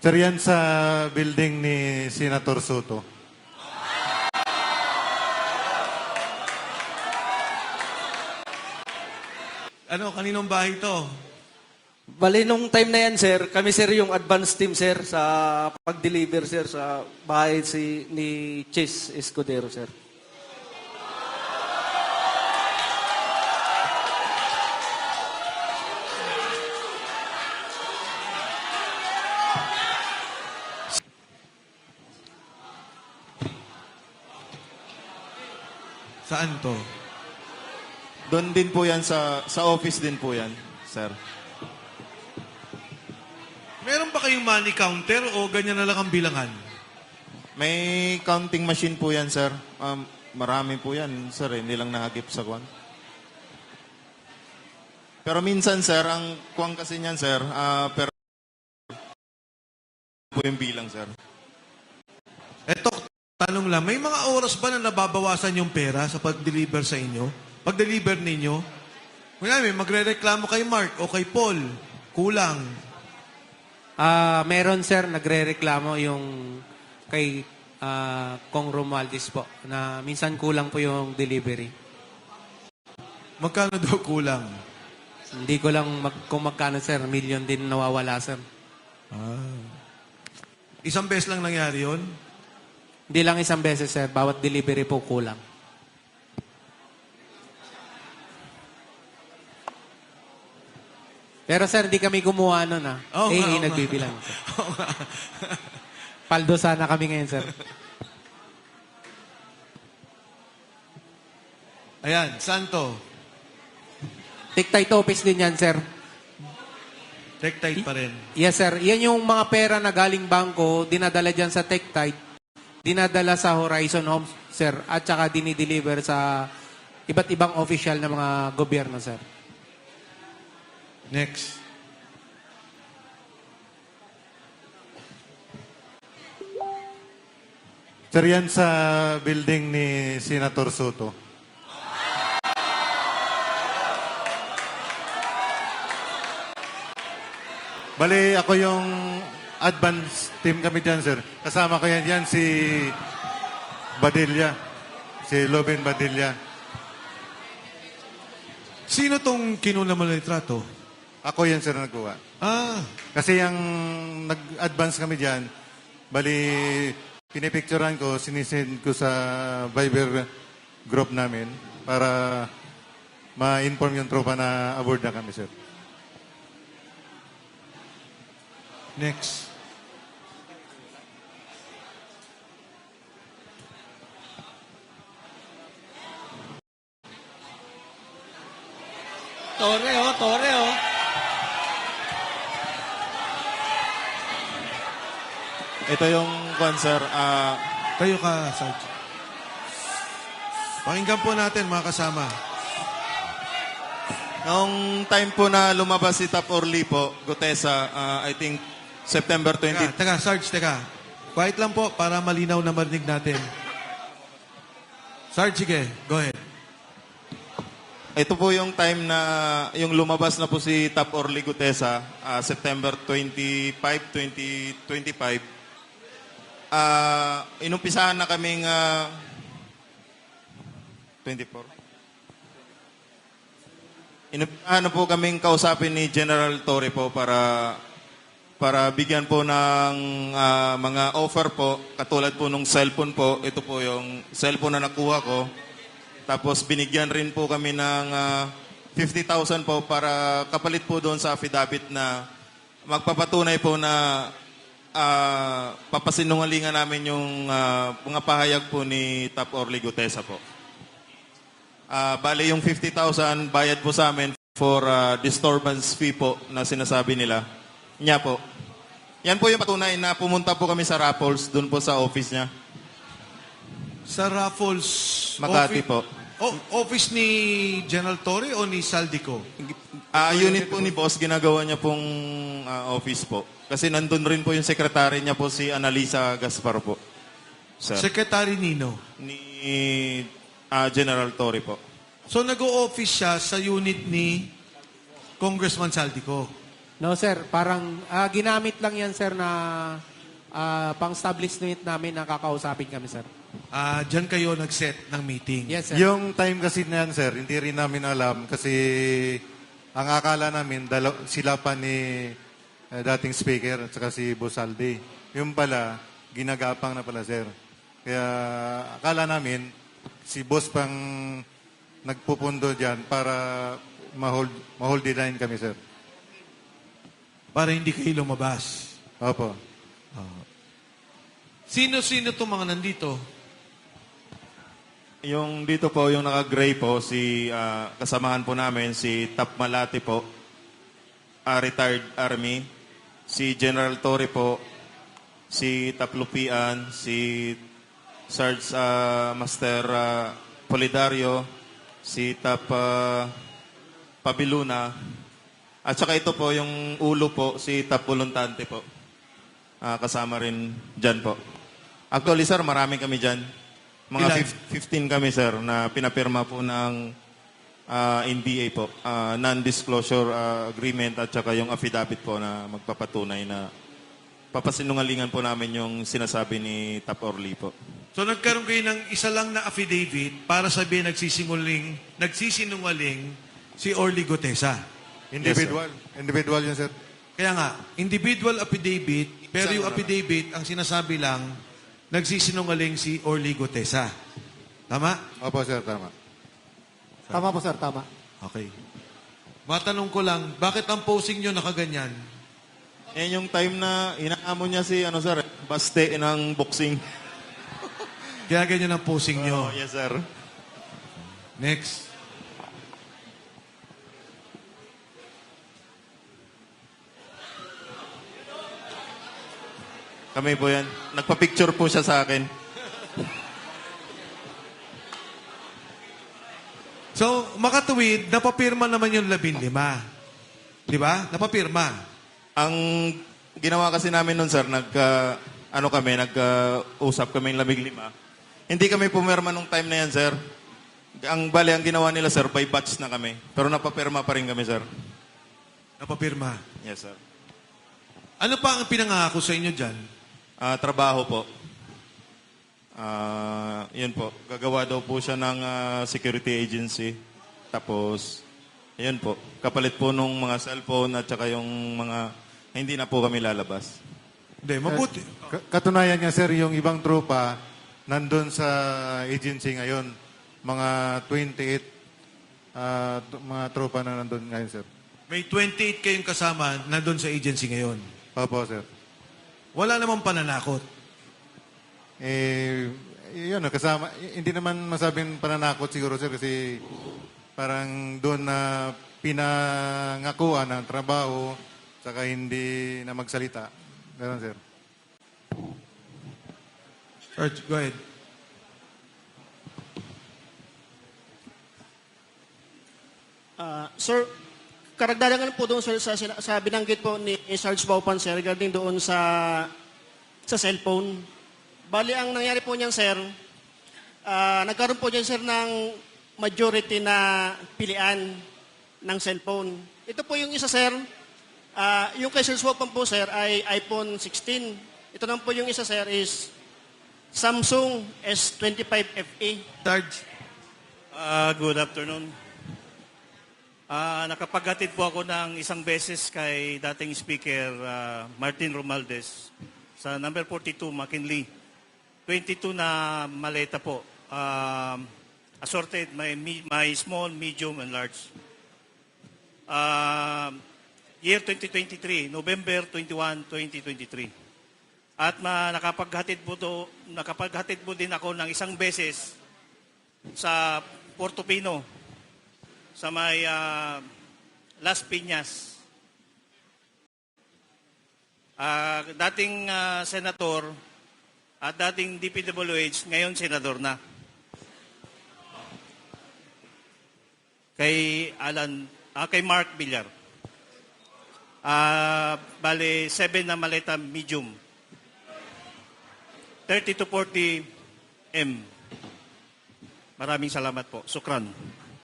Sir, yan sa building ni Senator Soto. Ano, kaninong bahay to? Bali, nung time na yan, sir, kami, sir, yung advance team, sir, sa pag-deliver, sir, sa bahay ni Chase Escudero, sir. Saan to? Doon din po yan sa office din po yan, sir. Meron ba kayong money counter o ganyan na lang ang bilangan? May counting machine po yan, sir. Marami po yan, sir. Hindi lang nahagip sa kwan. Pero minsan, sir, ang kwan kasi niyan, sir, pero po yung bilang, sir. Eto, tanong lang, may mga oras ba na nababawasan yung pera sa pag-deliver sa inyo? Pag-deliver ninyo? Kunyari, magre-reklamo kay Mark o kay Paul. Kulang. Meron, sir, nagre-reklamo yung kay Kong Romualdez po na minsan kulang po yung delivery. Magkano daw kulang? Hindi ko lang kung magkano, sir. Million din nawawala, sir. Isang beses lang nangyari yun? Hindi lang isang beses, sir. Bawat delivery po kulang. Pero, sir, di kami gumawa nun, ha? Oo nga, oo nga. Nagbibilang, sir. Oo nga. Paldo sana kami ngayon, sir. Ayan, saan to? Tick-tight office din yan, sir. Tech-tight pa rin. Yes, sir. Yan yung mga pera na galing bangko, dinadala dyan sa Tick-tight, dinadala sa Horizon Homes, sir, at saka dinideliver sa iba't ibang official na mga gobyerno, sir. Next. Sir, yan sa building ni Senator Soto. Bali, ako yung advance team kami dyan, sir. Kasama ko yan si Badilla. Si Loben Badilla. Sino tong kinuna mo na litrato? Ako yan, sir, na nagkuha. Kasi yung nag-advance kami dyan, bali, pinipicturean ko, sinisend ko sa Viber group namin para ma-inform yung tropa na aboard na kami, sir. Next. Tore, oh. Ito yung kwan, sir. Kayo ka, Sarge. Pakinggan po natin, mga kasama. Noong time po na lumabas si Tap Orly po, Gutesa, I think September 20. Teka, Sarge, teka. Quiet lang po para malinaw na marinig natin. Sarge, sige. Go ahead. Ito po yung time na yung lumabas na po si Tap Orly Gutesa, September 25, 2025. Inumpisahan na kaming 24. Inumpisahan na po kaming kausapin ni General Torre po para bigyan po ng mga offer po, katulad po nung cellphone po. Ito po yung cellphone na nakuha ko. Tapos binigyan rin po kami ng 50,000 po para kapalit po doon sa affidavit na magpapatunay po na papasinungalingan namin yung mga pahayag po ni Tap Orly Gutesa po. Bali yung 50,000 bayad po sa amin for disturbance fee po na sinasabi nila. Niya po. Yan po yung patunay na pumunta po kami sa Raffles, doon po sa office niya. Sa Raffles... Makati po. Office ni General Torre o ni Saldico? Unit po ni boss, ginagawa niya pong office po. Kasi nandun rin po yung sekretary niya po, si Analisa Gaspar po. Sir. Secretary Nino? Ni General Torre po. So nag-o-office siya sa unit ni Congressman Saldico? No, sir. Parang ginamit lang yan, sir, na pang-establishment namin na kakausapin kami, sir. Diyan kayo nag-set ng meeting. Yes, sir. Yung time kasi na yan, sir, hindi rin namin alam kasi ang akala namin sila pa ni dating speaker at saka si Boss Aldi. Yung pala, ginagapang na pala, sir. Kaya akala namin si Boss pang nagpupundo dyan para ma-hold the line kami, sir. Para hindi kayo lumabas. Opo. Sino-sino itong mga nandito? Yung dito po, yung naka-gray po, kasamahan po namin, si Tap Malati po, retired Army, si General Torre po, si Tap Lupian, si Sarge Master Polidario, si Tap Pabiluna, at saka ito po, yung ulo po, si Tap Voluntante po. Kasama rin dyan po. Actually, sir, marami kami dyan. Mga Ilan? 15 kami, sir, na pinapirma po ng NDA po. Non-disclosure agreement at saka yung affidavit po na magpapatunay na papasinungalingan po namin yung sinasabi ni Tap Orly po. So nagkaroon kayo ng isa lang na affidavit para sabihin nagsisinungaling si Orly Gutesa. Individual. Individual yun, sir. Kaya nga, individual affidavit, pero Isang yung ano affidavit, ang sinasabi lang, nagsisinungaling si Orly Gutesa. Tama? Opo, sir, tama. Tama po, sir. Tama. Okay. Matanong ko lang, bakit ang posing nyo nakaganyan? Yan yung time na inaamon niya si, sir, baste ng boxing. Kaya ganyan ang posing nyo. Oh, yes, sir. Next. Kami po yan. Nagpa-picture po siya sa akin. So, makatuwid, napapirma naman yung 15. Di ba? Napapirma. Ang ginawa kasi namin nun, sir, nag-usap kami ng 15. Hindi kami pumirma nung time na yan, sir. Ang ginawa nila, sir, by batch na kami. Pero napapirma pa rin kami, sir. Napapirma. Yes, sir. Ano pa ang pinangako sa inyo dyan? Trabaho po. Yun po. Gagawa daw po siya ng security agency. Tapos, yun po. Kapalit po nung mga cellphone at saka yung mga hindi na po kami lalabas. Hindi, mabuti. Katunayan niya, sir, yung ibang tropa nandun sa agency ngayon. Mga 28 mga tropa na nandun ngayon, sir. May 28 kayong kasama nandun sa agency ngayon. Opo, sir. Wala namang pananakot. Yun, kasama. Hindi naman masabing pananakot siguro, sir, kasi parang doon na pinangakuan ng trabaho saka hindi na magsalita. Ganun, sir. Sarge, go ahead. Sir, karagdagan po doon sir, sa binanggit po ni Sarge Baupan sir regarding doon sa cellphone. Bali, ang nangyari po niyan sir, nagkaroon po niyan sir ng majority na pilian ng cellphone. Ito po yung isa sir, yung kay Sarge Baupan po sir ay iPhone 16. Ito naman po yung isa sir is Samsung S25 FE. Sarge, Good afternoon. Nakapaghatid po ako ng isang beses kay dating speaker Martin Romualdez sa number 42 McKinley. 22 na maleta po. Assorted, may small, medium, and large. Year 2023, November 21, 2023. At nakapaghatid po din ako ng isang beses sa Portofino, sa may Las Piñas. Dating senator at dating DPWH, ngayon senador na. Kay Mark Villar. Bale, 7 na maleta medium. 30 to 40 M. Maraming salamat po. Sukran.